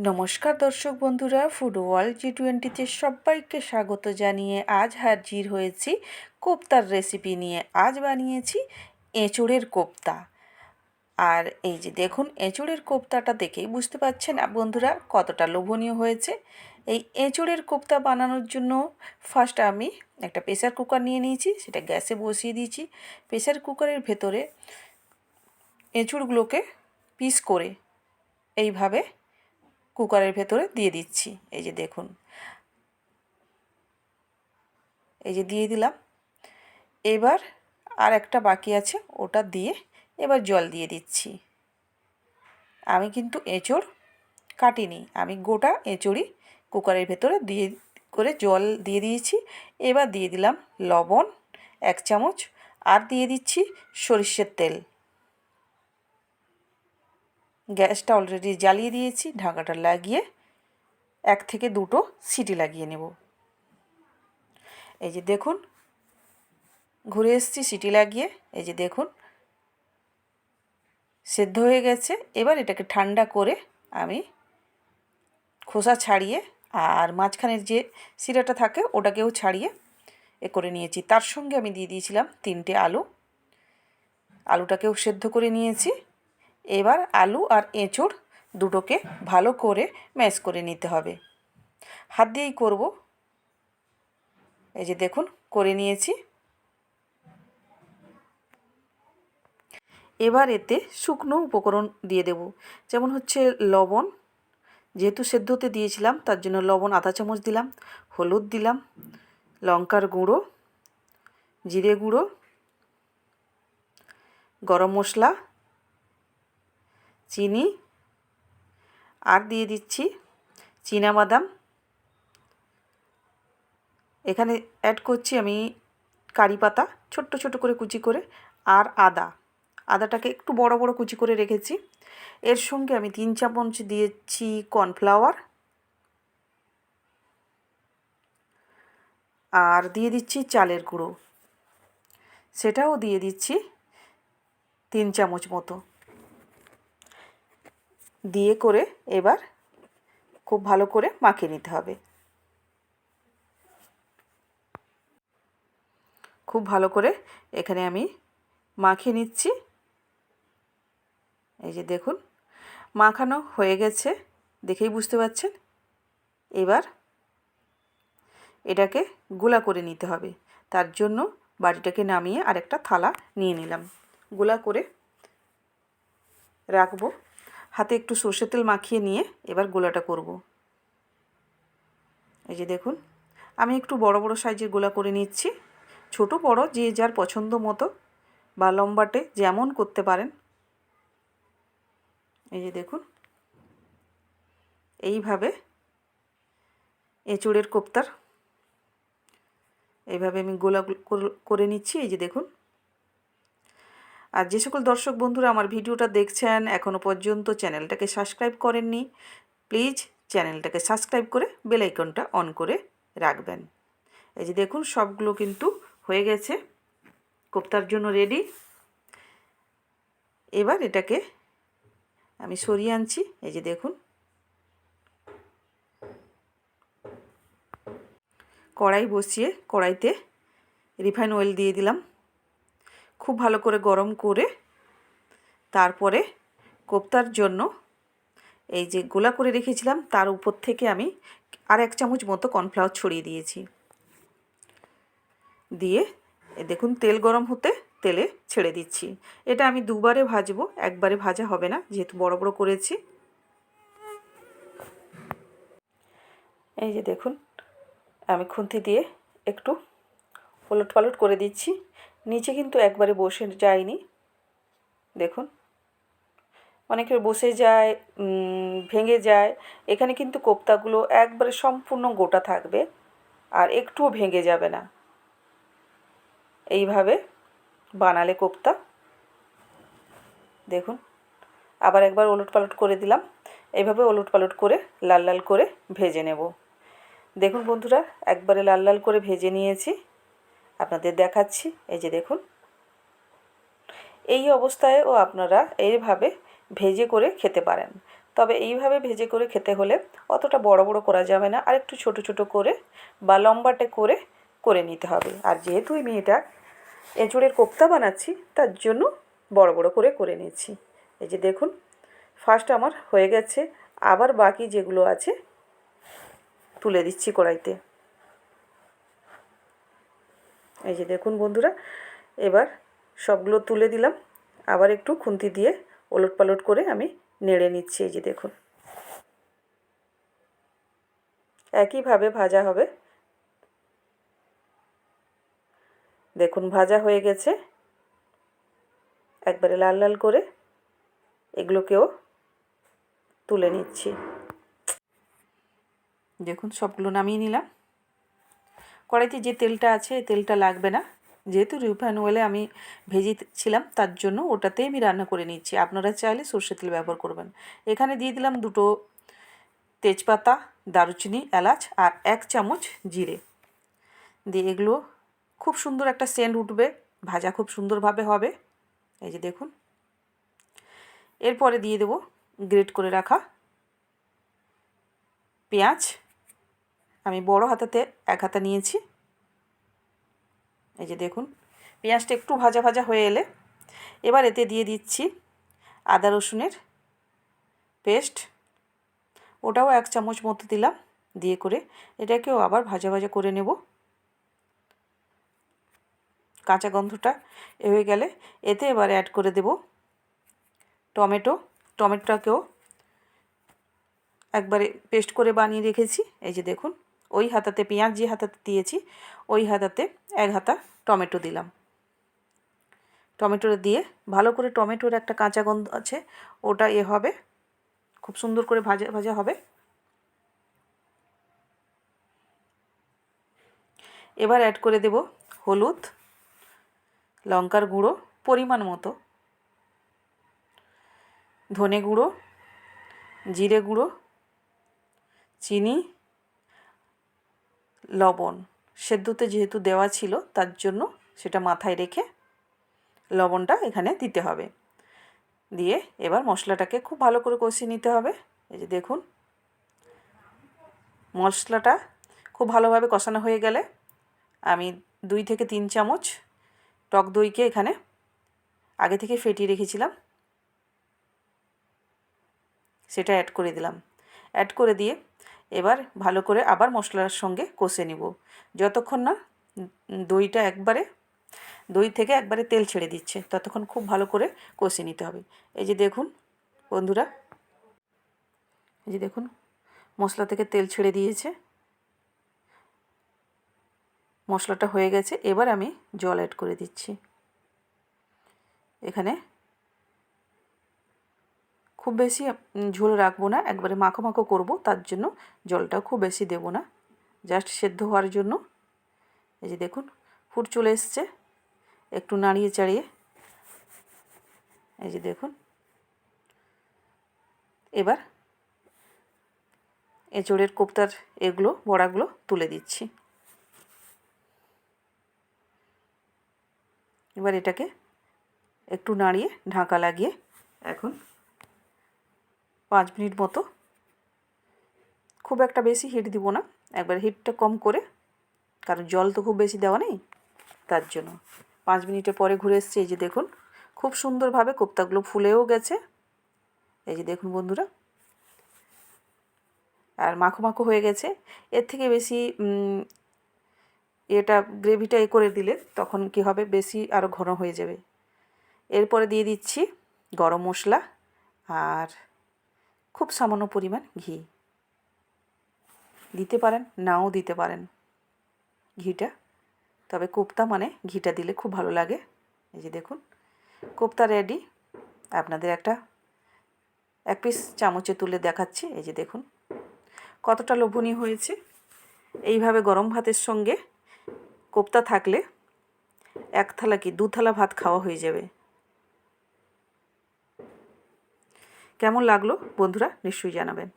নমস্কার দর্শক বন্ধুরা, ফুড ওয়ার্ল্ড G20-তে সবাইকে স্বাগত জানিয়ে আজ হাজির হয়েছি কোপ্তার রেসিপি নিয়ে। আজ বানিয়েছি এঁচোড়ের কোপ্তা। আর এই যে দেখুন, এঁচোড়ের কোপ্তাটা দেখেই বুঝতে পারছেন বন্ধুরা কতটা লোভনীয় হয়েছে। এই এঁচোড়ের কোপ্তা বানানোর জন্য ফার্স্ট আমি একটা প্রেসার কুকার নিয়ে নিয়েছি, সেটা গ্যাসে বসিয়ে দিয়েছি। প্রেসার কুকারের ভেতরে এঁচোড়গুলোকে পিস করে এইভাবে কুকারের ভেতরে দিয়ে দিচ্ছি। এই যে দেখুন, এই যে দিয়ে দিলাম। এবার আর একটা বাকি আছে, ওটা দিয়ে এবার জল দিয়ে দিচ্ছি। আমি কিন্তু এঁচোড় কাটিনি, আমি গোটা এঁচোড়ই কুকারের ভেতরে দিয়ে করে জল দিয়ে দিয়েছি। এবার দিয়ে দিলাম লবণ 1 চামচ, আর দিয়ে দিচ্ছি সরিষার তেল। গ্যাসটা অলরেডি জ্বালিয়ে দিয়েছি, ঢাকাটা লাগিয়ে 1 থেকে 2টো সিটি লাগিয়ে নেব। এই যে দেখুন, ঘুরে এসেছি সিটি লাগিয়ে। এই যে দেখুন, সেদ্ধ হয়ে গেছে। এবার এটাকে ঠান্ডা করে আমি খোসা ছাড়িয়ে আর মাঝখানের যে শিরাটা থাকে ওটাকেও ছাড়িয়ে করে নিয়েছি। তার সঙ্গে আমি দিয়ে দিয়েছিলাম 3টে আলু, আলুটাকেও সেদ্ধ করে নিয়েছি। এবার আলু আর এঁচোড় দুটোকে ভালো করে ম্যাশ করে নিতে হবে, হাত দিয়েই করব। এই যে দেখুন, করে নিয়েছি। এবার এতে শুকনো উপকরণ দিয়ে দেব, যেমন হচ্ছে লবণ, যেহেতু সেদ্ধ হতে দিয়েছিলাম তার জন্য লবণ আধা চামচ দিলাম, হলুদ দিলাম, লঙ্কার গুঁড়ো, জিরে গুঁড়ো, গরম মশলা, চিনি, আর দিয়ে দিচ্ছি চীনাবাদাম। এখানে অ্যাড করছি আমি কারি পাতা ছোট্ট ছোট করে কুচি করে, আর আদাটাকে একটু বড় বড় কুচি করে রেখেছি। এর সঙ্গে আমি 3 চামচ দিয়েছি কর্নফ্লাওয়ার, আর দিয়ে দিচ্ছি চালের গুঁড়ো, সেটাও দিয়ে দিচ্ছি 3 চামচ মতো। দিয়ে করে এবার খুব ভালো করে মাখিয়ে নিতে হবে। খুব ভালো করে এখানে আমি মাখিয়ে নিচ্ছি। এই যে দেখুন, মাখানো হয়ে গেছে, দেখেই বুঝতে পারছেন। এবার এটাকে গোলা করে নিতে হবে। তার জন্য বাটিটাকে নামিয়ে আরেকটা থালা নিয়ে নিলাম, গোলা করে রাখবো। হাতে একটু সর্ষের তেল মাখিয়ে নিয়ে এবার গোলাটা করব। এই যে দেখুন, আমি একটু বড় বড় সাইজের গোলা করে নিচ্ছি। ছোট বড় যে যার পছন্দ মতো বা লম্বাটে যেমন করতে পারেন। এই যে দেখুন, এইভাবে এঁচোড়ের কোপ্তার এইভাবে আমি গোলা করে নিচ্ছি। এই যে দেখুন। আর যে সকল দর্শক বন্ধুরা আমার ভিডিওটা দেখছেন এখনও পর্যন্ত চ্যানেলটাকে সাবস্ক্রাইব করেননি, প্লিজ চ্যানেলটাকে সাবস্ক্রাইব করে বেল আইকনটা অন করে রাখবেন। এই যে দেখুন, সবগুলো কিন্তু হয়ে গেছে, কোপ্তার জন্য রেডি। এবার এটাকে আমি সরিয়ে আনছি। এই যে দেখুন, কড়াই বসিয়ে কড়াইতে রিফাইন অয়েল দিয়ে দিলাম। খুব ভালো করে গরম করে তারপরে কোপ্তার জন্য এই যে গোলা করে রেখেছিলাম তার উপর থেকে আমি আর 1 চামচ মতো কর্নফ্লাওয়ার ছড়িয়ে দিয়েছি। দিয়ে দেখুন, তেল গরম হতে তেলে ছেড়ে দিচ্ছি। এটা আমি দুবারে ভাজবো, একবারে ভাজা হবে না, যেহেতু বড় বড় করেছি। এই যে দেখুন, আমি খুন্তি দিয়ে একটু ওলট পালট করে দিচ্ছি। নিচে কিন্তু একবারে বসে যায়নি, দেখুন। অনেকের বসে যায়, ভেঙে যায়। এখানে কিন্তু কোপ্তাগুলো একবারে সম্পূর্ণ গোটা থাকবে আর একটুও ভেঙে যাবে না। এইভাবে বানালে কোপ্তা, দেখুন, আবার একবার ওলট পালট করে দিলাম। এইভাবে ওলট পালট করে লাল লাল করে ভেজে নেব। দেখুন বন্ধুরা, একবারে লাল লাল করে ভেজে নিয়েছি, আপনাদের দেখাচ্ছি। এই যে দেখুন, এই অবস্থায়ও আপনারা এইভাবে ভেজে করে খেতে পারেন। তবে এইভাবে ভেজে করে খেতে হলে অতটা বড় বড় করা যাবে না, আর একটু ছোট ছোট করে বা লম্বাটে করে করে নিতে হবে। আর যেহেতু আমি এটা এঁচোড়ের কোপ্তা বানাচ্ছি তার জন্য বড় বড় করে করে নিচ্ছি। এই যে দেখুন ফার্স্ট আমার হয়ে গেছে, আবার বাকি যেগুলো আছে তুলে দিচ্ছি কড়াইতে। এই যে দেখুন বন্ধুরা, এবার সবগুলো তুলে দিলাম, আবার একটু খুন্তি দিয়ে ওলট পালট করে আমি নেড়ে নিচ্ছি। এই যে দেখুন একইভাবে ভাজা হবে। দেখুন ভাজা হয়ে গেছে একবারে লাল লাল করে, এগুলোকেও তুলে নিচ্ছি। দেখুন সবগুলো নামিয়ে নিলাম। কড়াইতে যে তেলটা আছে তেলটা লাগবে না, যেহেতু রিফাইন অয়েলে আমি ভেজেছিলাম তার জন্য ওটাতেই আমি রান্না করে নিচ্ছি। আপনারা চাইলে সর্ষের তেল ব্যবহার করবেন। এখানে দিয়ে দিলাম 2টো তেজপাতা, দারুচিনি, এলাচ আর 1 চামচ জিরে দিয়ে এগুলো খুব সুন্দর একটা সেন্ট উঠবে, ভাজা খুব সুন্দরভাবে হবে। এই যে দেখুন এরপরে দিয়ে দেব গ্রেট করে রাখা পেঁয়াজ। আমি বড় হাতাতে 1 হাতা নিয়েছি। এই যে দেখুন পেঁয়াজটা একটু ভাজা ভাজা হয়ে এলে এবার এতে দিয়ে দিচ্ছি আদা রসুনের পেস্ট, ওটাও 1 চামচ মতো দিলাম। দিয়ে করে এটাকেও আবার ভাজা ভাজা করে নেব। কাঁচা গন্ধটা হয়ে গেলে এতে এবার অ্যাড করে দেব টমেটোটাকেও একবারে পেস্ট করে বানিয়ে রেখেছি। এই যে দেখুন ওই হাতাতে পেঁয়াজ যে হাতাতে দিয়েছি ওই হাতাতে 1 হাতা টমেটো দিলাম। টমেটোটা দিয়ে ভালো করে, টমেটোর একটা কাঁচা গন্ধ আছে ওটা হবে, খুব সুন্দর করে ভাজা ভাজা হবে। এবার অ্যাড করে দেব হলুদ, লঙ্কার গুঁড়ো পরিমাণ মতো, ধনে গুঁড়ো, জিরে গুঁড়ো, চিনি, লবণ। সেদ্ধতে যেহেতু দেওয়া ছিল তার জন্য সেটা মাথায় রেখে লবণটা এখানে দিতে হবে। দিয়ে এবার মশলাটাকে খুব ভালো করে কষিয়ে নিতে হবে। এই যে দেখুন মশলাটা খুব ভালোভাবে কষানো হয়ে গেলে আমি 2 থেকে 3 চামচ টক দইকে এখানে আগে থেকে ফেটিয়ে রেখেছিলাম সেটা অ্যাড করে দিলাম। অ্যাড করে দিয়ে এবার ভালো করে আবার মশলার সঙ্গে কষে নিব যতক্ষণ না দইটা দই থেকে একবারে তেল ছেড়ে দিচ্ছে, ততক্ষণ খুব ভালো করে কষে নিতে হবে। এই যে দেখুন বন্ধুরা, এই যে দেখুন মশলা থেকে তেল ছেড়ে দিয়েছে, মশলাটা হয়ে গেছে। এবার আমি জল অ্যাড করে দিচ্ছি। এখানে খুব বেশি ঝোল রাখবো না, একবারে মাখো মাখো করবো, তার জন্য জলটাও খুব বেশি দেব না, জাস্ট সেদ্ধ হওয়ার জন্য। এই যে দেখুন ফুট চলে এসছে, একটু নাড়িয়ে চাড়িয়ে এই যে দেখুন এবার এঁচোড়ের কোপ্তার এগুলো বড়াগুলো তুলে দিচ্ছি। এবার এটাকে একটু নাড়িয়ে ঢাকা লাগিয়ে এখন 5 মিনিট মতো, খুব একটা বেশি হিট দিব না, একবার হিটটা কম করে, কারণ জল তো খুব বেশি দেওয়া নেই তার জন্য। 5 মিনিটের পরে ঘুরে এসছে। এই যে দেখুন খুব সুন্দরভাবে কোপ্তাগুলো ফুলেও গেছে। এই যে দেখুন বন্ধুরা, আর মাখো মাখো হয়ে গেছে। এর থেকে বেশি এটা গ্রেভিটা করে দিলে তখন কি হবে, বেশি আরও ঘন হয়ে যাবে। এরপরে দিয়ে দিচ্ছি গরম মশলা আর খুব সামান্য পরিমাণ ঘি। দিতে পারেন নাও দিতে পারেন ঘিটা, তবে কোপ্তা মানে ঘিটা দিলে খুব ভালো লাগে। এই যে দেখুন কোপ্তা রেডি। আপনাদের এক পিস চামচে তুলে দেখাচ্ছি। এই যে দেখুন কতটা লোভনীয় হয়েছে। এইভাবে গরম ভাতের সঙ্গে কোপ্তা থাকলে 1 থালা কি 2 থালা ভাত খাওয়া হয়ে যাবে। কেমন লাগলো বন্ধুরা নিশ্চয়ই জানাবেন।